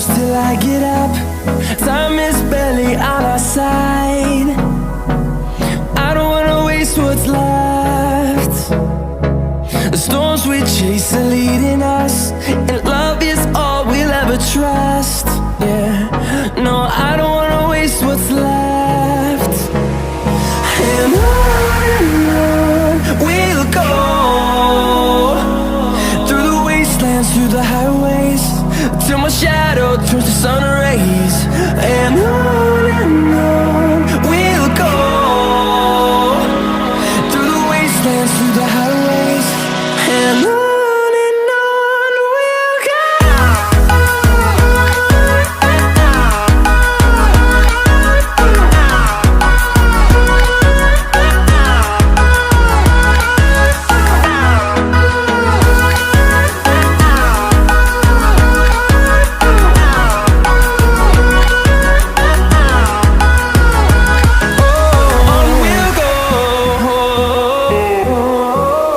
close till I get up. Time is barely on our side. I don't wanna waste what's left. The storms we chase are leading us, and love is all we'll ever trust. Yeah, no, I don't wanna waste what's left. And on we'll go, through the wastelands, through the highways, till my shadow turns to sun